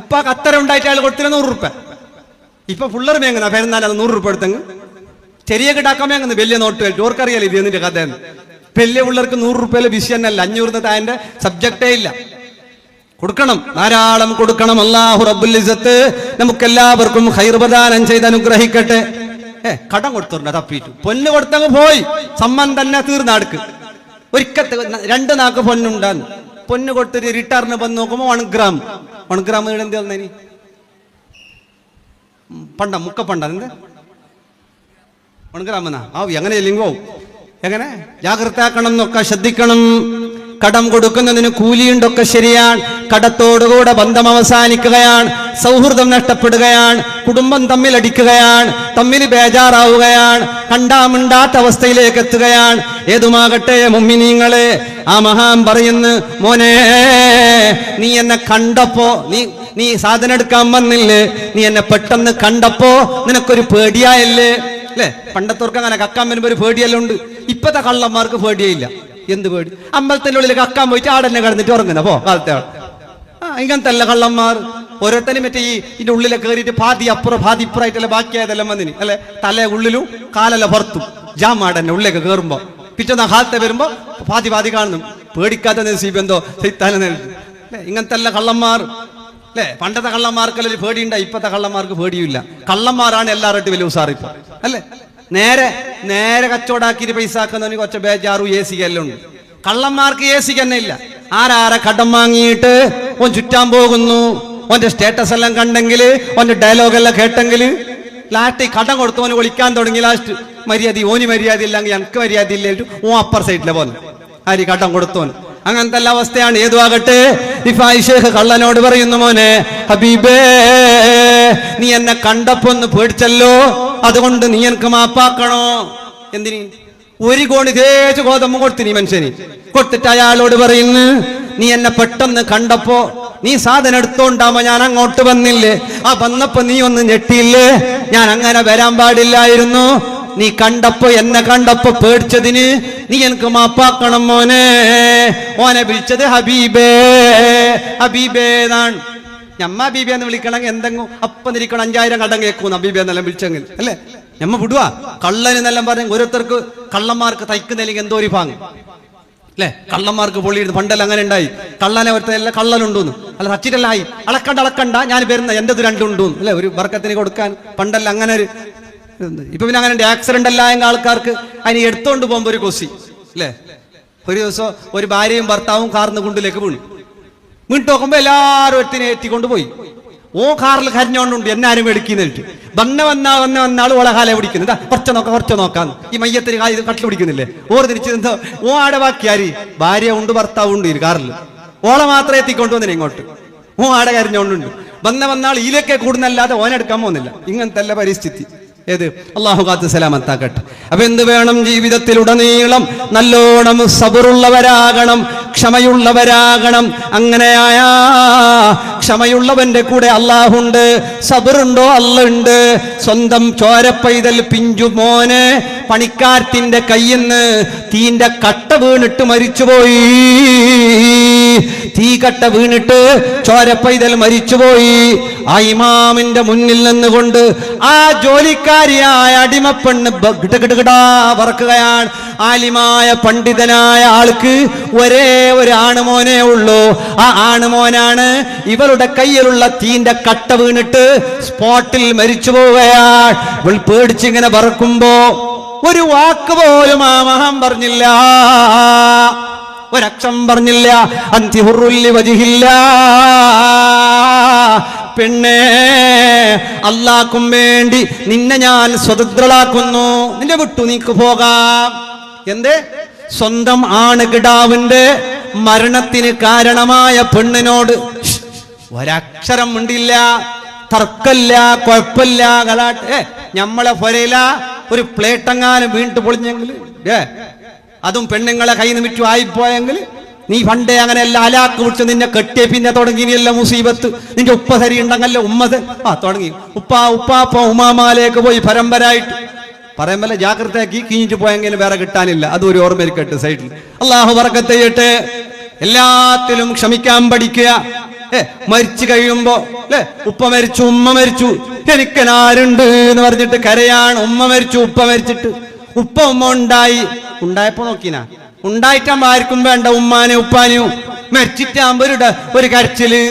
ഉപ്പാക്ക് അത്ര ഉണ്ടായിട്ട് അയാൾ കൊടുത്തില്ല 100 രൂപ. ഇപ്പൊ ഫുള്ളർ മേങ്ങുന്ന പെരുന്നാൾ അത് 100 രൂപ എടുത്തെങ്കിൽ ചെറിയ കിട്ടാക്കാൻ മേങ്ങുന്നു വലിയ നോട്ട് കഴിച്ചു. ഓർക്കറിയാലോ ഇത് എന്നിന്റെ കഥ. വലിയ പിള്ളേർക്ക് 100 രൂപയിലെ വിഷയം അല്ല, 500 താൻ്റെ സബ്ജക്റ്റേ ഇല്ല. കൊടുക്കണം, ധാരാളം കൊടുക്കണം. അല്ലാഹു റബ്ബുൽ ഇസ്സത്ത് നമുക്കെല്ലാവർക്കും ഖൈർ പ്രദാനം ചെയ്ത് അനുഗ്രഹിക്കട്ടെ. കടം കൊടുത്തിട്ടുണ്ട് തപ്പിട്ടു, പൊന്ന് കൊടുത്തങ്ങ് പോയി, സമ്മൻ തന്നെ തീർന്നാടുക്ക്. ഒരിക്കത്തെ 2 നാക്ക് പൊന്നുണ്ടാന്ന് പൊന്ന് കൊടുത്തിട്ട് റിട്ടേറിന് വന്ന് നോക്കുമ്പോ 1 ഗ്രാം എന്ത് തന്നേനി പണ്ട മുക്കപ്പണ്ട എന്താ 1 ഗ്രാം എന്നാ അങ്ങനെ ചെല്ലിങ്ങോ. എങ്ങനെ ജാഗ്രത ആക്കണം എന്നൊക്കെ ശ്രദ്ധിക്കണം. കടം കൊടുക്കുന്നതിന് കൂലിയുണ്ടൊക്കെ ശരിയാണ്. കടത്തോടുകൂടെ ബന്ധം അവസാനിക്കുകയാണ്, സൗഹൃദം നഷ്ടപ്പെടുകയാണ്, കുടുംബം തമ്മിൽ അടിക്കുകയാണ്, തമ്മിൽ ബേജാറാവുകയാണ്, കണ്ടാമിണ്ടാത്ത അവസ്ഥയിലേക്ക് എത്തുകയാണ്. ഏതുമാകട്ടെ മുഅ്മിനീങ്ങളെ, ആ മഹാൻ പറയുന്നു, മോനെ നീ എന്നെ കണ്ടപ്പോ, നീ സാധനം എടുക്കാൻ വന്നില്ലേ, നീ എന്നെ പെട്ടെന്ന് കണ്ടപ്പോ നിനക്കൊരു പേടിയായല്ലേ അല്ലേ? പണ്ടത്തോർക്ക് അങ്ങനെ കക്കാൻ വരുമ്പോ ഒരു പേടിയെല്ലാം ഉണ്ട്. ഇപ്പത്തെ കള്ളന്മാർക്ക് പേടിയില്ല. എന്ത് പേടി? അമ്പലത്തിന്റെ ഉള്ളിൽ കക്കാൻ പോയിട്ട് ആടെന്നെ കിടന്നിട്ട് ഉറങ്ങുന്ന പോ കാലത്തെ ആൾ. ഇങ്ങനത്തെ അല്ല കള്ളന്മാർ. ഓരോരുത്തരും മറ്റേ ഇതിന്റെ ഉള്ളിലെ കയറിയിട്ട് പാതി അപ്പുറം പാതി ഇപ്പുറമായിട്ടല്ല ബാക്കിയായതെല്ലാം വന്നിന് അല്ലെ. തല ഉള്ളിലും കാലല്ല പുറത്തും ജാമാടന്നെ ഉള്ളിലേക്ക് കയറുമ്പോ പിറ്റേന്നാ കാലത്തെ വരുമ്പോ പാതി കാണുന്നു. പേടിക്കാത്ത നസീബ് എന്തോ അല്ലെ. ഇങ്ങനത്തെ അല്ല കള്ളന്മാർ അല്ലേ? പണ്ടത്തെ കള്ളന്മാർക്കെല്ലാം ഒരു പേടിയുണ്ടായി, ഇപ്പത്തെ കള്ളന്മാർക്ക് പേടിയില്ല. കള്ളന്മാരാണ് എല്ലാവരും വലിയ ഉസാറിപ്പോ അല്ലേ? നേരെ കച്ചവടാക്കിയിട്ട് പൈസ ആക്കുന്നവന് കൊച്ച ബേജാറു എ സി എല്ലാം ഉണ്ട്. കള്ളന്മാർക്ക് എ സി തന്നെ ഇല്ല. ആരാരെ കടം വാങ്ങിയിട്ട് ഓൻ ചുറ്റാൻ പോകുന്നു, ഓന്റെ സ്റ്റേറ്റസ് എല്ലാം കണ്ടെങ്കിൽ, ഓന്റെ ഡയലോഗ് എല്ലാം കേട്ടെങ്കിൽ, ലാസ്റ്റ് കടം കൊടുത്തവന് വിളിക്കാൻ തുടങ്ങി. ലാസ്റ്റ് മര്യാദ ഓന് മര്യാദ ഇല്ലെങ്കിൽ എനിക്ക് മര്യാദ ഇല്ലായിട്ട് ഓ അപ്പർ സൈഡിലെ പോലെ ആര് കടം കൊടുത്തോൻ. അങ്ങനത്തെ എല്ലാ അവസ്ഥയാണ്. ഏതു ആകട്ടെ, റിഫായി ശൈഖ് കള്ളനോട് പറയുന്നു, മോനെ ഹബീബേ, നീ എന്നെ കണ്ടപ്പോ ഒന്ന് പേടിച്ചല്ലോ, അതുകൊണ്ട് നീ എനിക്ക് മാപ്പാക്കണോ. എന്തിന്? ഒരു കോണി തേച്ച് ഗോതമ്പ് കൊടുത്തിനി മനുഷ്യന്. കൊടുത്തിട്ട് അയാളോട് പറയുന്നു, നീ എന്നെ പെട്ടെന്ന് കണ്ടപ്പോ നീ സാധനം എടുത്തോണ്ടാമോ ഞാൻ അങ്ങോട്ട് വന്നില്ലേ, ആ വന്നപ്പോ നീ ഒന്ന് ഞെട്ടിയില്ലേ, ഞാൻ അങ്ങനെ വരാൻ പാടില്ലായിരുന്നു. നീ എന്നെ കണ്ടപ്പോ പേടിച്ചതിന് നീ എനിക്ക് മാപ്പാക്കണം മോനെ. മോനെ വിളിച്ചത് ഹബീബേ, ഹബീബേ എന്നാണ്. ഞമ്മ ഹബീബെ എന്ന് വിളിക്കണമെങ്കിൽ എന്തെങ്കിലും അപ്പം ഇരിക്കണം, 5000 കടം കേൾക്കും ഹബീബെ എന്നെല്ലാം വിളിച്ചെങ്കിൽ അല്ലേ? ഞമ്മ വിടുവാ കള്ളന് എന്നെല്ലാം പറഞ്ഞ ഓരോരുത്തർക്ക് കള്ളന്മാർക്ക് തയ്ക്കുന്നില്ലെങ്കിൽ എന്തോ ഒരു ഭാഗം അല്ലെ? കള്ളന്മാർക്ക് പൊള്ളിയിരുന്നു പണ്ടെല്ലാം അങ്ങനെ ഉണ്ടായി. കള്ളനെ ഒരുത്ത എല്ലാം കള്ളനുണ്ടോന്ന് അല്ല തച്ചിട്ടെല്ലാം അളക്കണ്ട ഞാൻ വരുന്ന എന്റേത് രണ്ടുണ്ടോന്ന് അല്ലെ? ഒരു വർക്കത്തിന് കൊടുക്കാൻ പണ്ടെല്ലാം അങ്ങനെ ഒരു. ഇപ്പൊ പിന്നെ അങ്ങനെ ആക്സിഡന്റ് എല്ലാം ആൾക്കാർക്ക് അതിന് എടുത്തോണ്ട് പോകുമ്പോ ഒരു കൊസി അല്ലെ? ഒരു ദിവസം ഒരു ഭാര്യയും ഭർത്താവും കാറിന് കുണ്ടിലേക്ക് വീണിട്ട് നോക്കുമ്പോ എല്ലാവരും ഒരുത്തിനെ എത്തിക്കൊണ്ട് പോയി. ഓ കാറിൽ കരഞ്ഞോണ്ടുണ്ട് എന്നാരും എടുക്കുന്നിട്ട് വന്നാൾ ഓളെ കാലെ പിടിക്കുന്നത്, കുറച്ച് നോക്കാന്ന്. ഈ മയ്യത്തിന് കട്ടിൽ പിടിക്കുന്നില്ലേ? ഓർ തിരിച്ചു എന്തോ ഓ ആടെ ബാക്കിയാര് ഭാര്യ ഉണ്ട് ഭർത്താവ് ഉണ്ട് കാറിൽ, ഓളെ മാത്രമേ എത്തിക്കൊണ്ട് വന്നില്ല ഇങ്ങോട്ട്. ഓ ആടെ കരഞ്ഞോണ്ടുണ്ട്. വന്നാൾ ഇതിലേക്ക് കൂടുന്നല്ലാതെ ഓനെടുക്കാൻ പോകുന്നില്ല. ഇങ്ങനത്തെ എല്ലാ പരിസ്ഥിതി. ഏത്? അല്ലാഹു കാത്ത് സലാമത്താക്കട്ടെ. അപ്പൊ എന്ത് വേണം? ജീവിതത്തിലുടനീളം നല്ലോണം സബറുള്ളവരാകണം, ക്ഷമയുള്ളവരാകണം. അങ്ങനെയായ ക്ഷമയുള്ളവന്റെ കൂടെ അല്ലാഹുണ്ട്. സബറുണ്ടോ? അല്ലുണ്ട്. സ്വന്തം ചോരപ്പൈതൽ പിഞ്ചു മോന് പണിക്കാരത്തിന്റെ കയ്യിന്ന് തീന്റെ കട്ട വീണിട്ട് മരിച്ചുപോയി. തീ കട്ട വീണിട്ട് ചോരപ്പൈതൽ മരിച്ചുപോയി. ആ ഇമാമിന്റെ മുന്നിൽ നിന്നുകൊണ്ട് ആ ജോലിക്കാരിയായ അടിമപ്പെണ്ണ് വറക്കുകയാണ്. ആലിമായ പണ്ഡിതനായ ആൾക്ക് ഒരേ ഒരു ആണുമോനേ ഉള്ളൂ. ആ ആണുമോനാണ് ഇവരുടെ കയ്യിലുള്ള തീന്റെ കട്ട വീണിട്ട് സ്പോട്ടിൽ മരിച്ചു പോവുകയാണ്. ഇവൾ പേടിച്ചിങ്ങനെ പറക്കുമ്പോ ഒരു വാക്ക് പോലും ആ മഹാൻ പറഞ്ഞില്ല, ഒരക്ഷം പറഞ്ഞില്ല. അന്തി ഹുറുല്ലി വജിഹില്ല, പെണ്ണേ അല്ലാഹ്ക്കും വേണ്ടി നിന്നെ ഞാൻ സ്വതന്ത്രളാക്കുന്നു, നിന്നെ വിട്ടു നീക്ക് പോകാം. എന്തേ? സ്വന്തം ആണുകിടാവിന്റെ മരണത്തിന് കാരണമായ പെണ്ണിനോട് ഒരക്ഷരം മിണ്ടില്ല, തർക്കല്ല, കുഴപ്പമില്ല, കളാട്ട്. ഞമ്മളെ പൊരയില ഒരു പ്ലേറ്റെങ്ങാനും വീണ്ടു പൊളിഞ്ഞെങ്കിൽ, അതും പെണ്ണുങ്ങളെ കൈ നിമിറ്റു ആയിപ്പോയെങ്കിൽ, നീ പണ്ടേ അങ്ങനെ എല്ലാം അലാക്ക് വിളിച്ച് നിന്നെ കെട്ടിയ പിന്നെ തുടങ്ങിയല്ല മുസീബത്ത്. നിന്റെ ഉപ്പ സരി ഉണ്ടെങ്കല്ലേ ഉമ്മത് തുടങ്ങി. ഉപ്പാപ്പ ഉമാമാലേക്ക് പോയി പരമ്പരായിട്ട് പറയുമ്പോൾ ജാഗ്രതയാക്കി കിഞ്ഞിട്ട് പോയെങ്കിലും വേറെ കിട്ടാനില്ല. അതും ഒരു ഓർമ്മയിരിക്കട്ടെ സൈഡിൽ. അള്ളാഹു ബർക്കത്ത് ചെയ്യട്ടെ. എല്ലാത്തിലും ക്ഷമിക്കാൻ പഠിക്കുക. മരിച്ചു കഴിയുമ്പോ അല്ലെ, ഉപ്പ മരിച്ചു ഉമ്മ മരിച്ചു എനിക്കനാരുണ്ട് എന്ന് പറഞ്ഞിട്ട് കരയാണ്. ഉമ്മ മരിച്ചു ഉപ്പ മരിച്ചിട്ട്. ഉപ്പ ഉമ്മ ഉണ്ടായപ്പോ നോക്കിനാ, ഉണ്ടായിട്ടാകുമ്പോ ആർക്കും വേണ്ട ഉമ്മാനെ ഉപ്പാനെയും. മരിച്ചിട്ടാകുമ്പോ ഒരു കരച്ചില്.